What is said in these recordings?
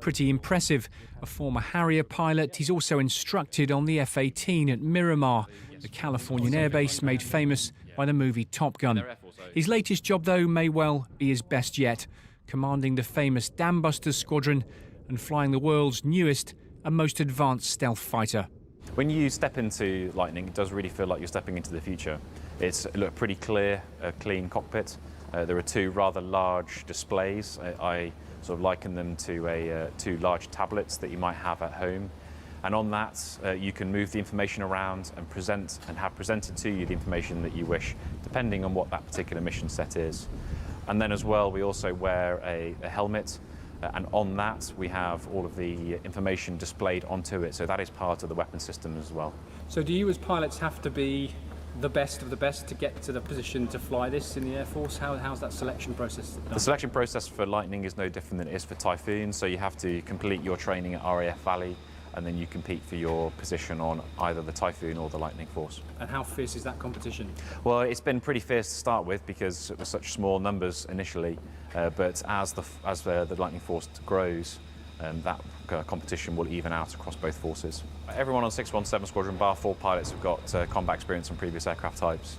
Pretty impressive. A former Harrier pilot, he's also instructed on the F-18 at Miramar, the Californian airbase made famous by the movie Top Gun. His latest job, though, may well be his best yet, commanding the famous Dambuster Squadron and flying the world's newest and most advanced stealth fighter. When you step into Lightning, it does really feel like you're stepping into the future. It's a pretty clear, clean cockpit. There are two rather large displays. I sort of liken them to two large tablets that you might have at home. And on that, you can move the information around and present and have presented to you the information that you wish, depending on what that particular mission set is. And then as well, we also wear a helmet. And on that, we have all of the information displayed onto it. So that is part of the weapon system as well. So do you as pilots have to be the best of the best to get to the position to fly this in the Air Force? How's that selection process done? The selection process for Lightning is no different than it is for Typhoon. So you have to complete your training at RAF Valley, and then you compete for your position on either the Typhoon or the Lightning Force. And how fierce is that competition? Well, it's been pretty fierce to start with because it was such small numbers initially, but as the Lightning Force grows, that competition will even out across both forces. Everyone on 617 Squadron, bar 4 pilots, have got combat experience on previous aircraft types.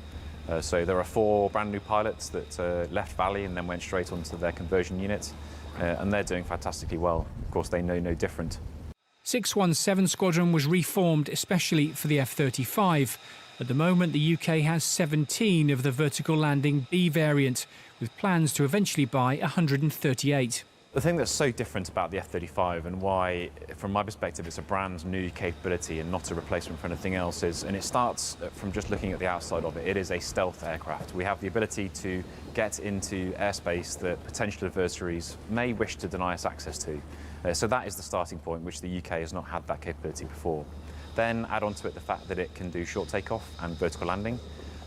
So there are 4 brand new pilots that left Valley and then went straight onto their conversion unit, and they're doing fantastically well. Of course, they know no different. 617 Squadron was reformed especially for the F-35. At the moment, the UK has 17 of the vertical landing B variant, with plans to eventually buy 138. The thing that's so different about the F-35 and why, from my perspective, it's a brand new capability and not a replacement for anything else is, and it starts from just looking at the outside of it, it is a stealth aircraft. We have the ability to get into airspace that potential adversaries may wish to deny us access to. So that is the starting point, which the UK has not had that capability before. Then add on to it the fact that it can do short takeoff and vertical landing.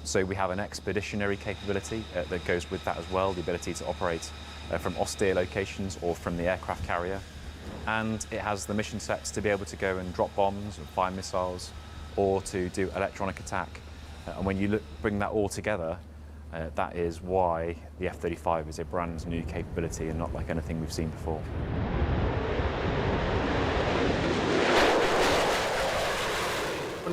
So we have an expeditionary capability that goes with that as well, the ability to operate from austere locations or from the aircraft carrier. And it has the mission sets to be able to go and drop bombs or fire missiles or to do electronic attack. And when you bring that all together, that is why the F-35 is a brand new capability and not like anything we've seen before.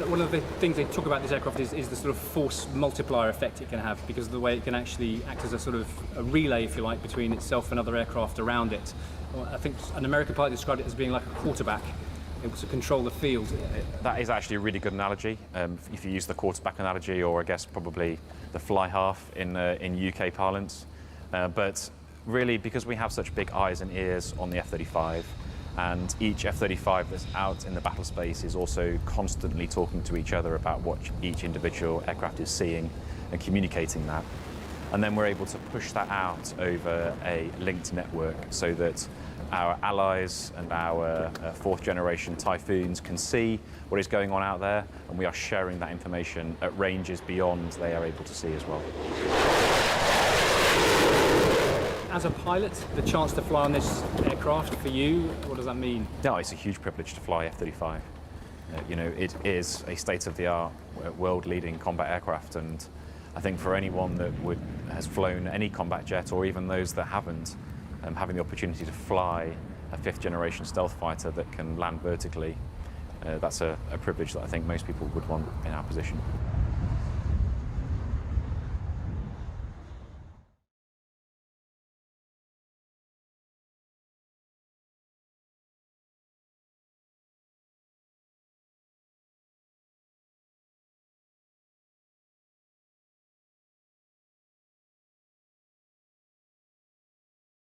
One of the things they talk about this aircraft is the sort of force multiplier effect it can have, because of the way it can actually act as a sort of a relay, if you like, between itself and other aircraft around it. I think an American pilot described it as being like a quarterback, able to control the field. That is actually a really good analogy. If you use the quarterback analogy, or I guess probably the fly half in UK parlance. But really, because we have such big eyes and ears on the F-35, and each F-35 that's out in the battle space is also constantly talking to each other about what each individual aircraft is seeing and communicating that. And then we're able to push that out over a linked network so that our allies and our fourth generation Typhoons can see what is going on out there, and we are sharing that information at ranges beyond they are able to see as well. As a pilot, the chance to fly on this aircraft for you, what does that mean? No, it's a huge privilege to fly F-35. You know, it is a state-of-the-art, world-leading combat aircraft, and I think for anyone that has flown any combat jet, or even those that haven't, having the opportunity to fly a fifth-generation stealth fighter that can land vertically, that's a privilege that I think most people would want in our position.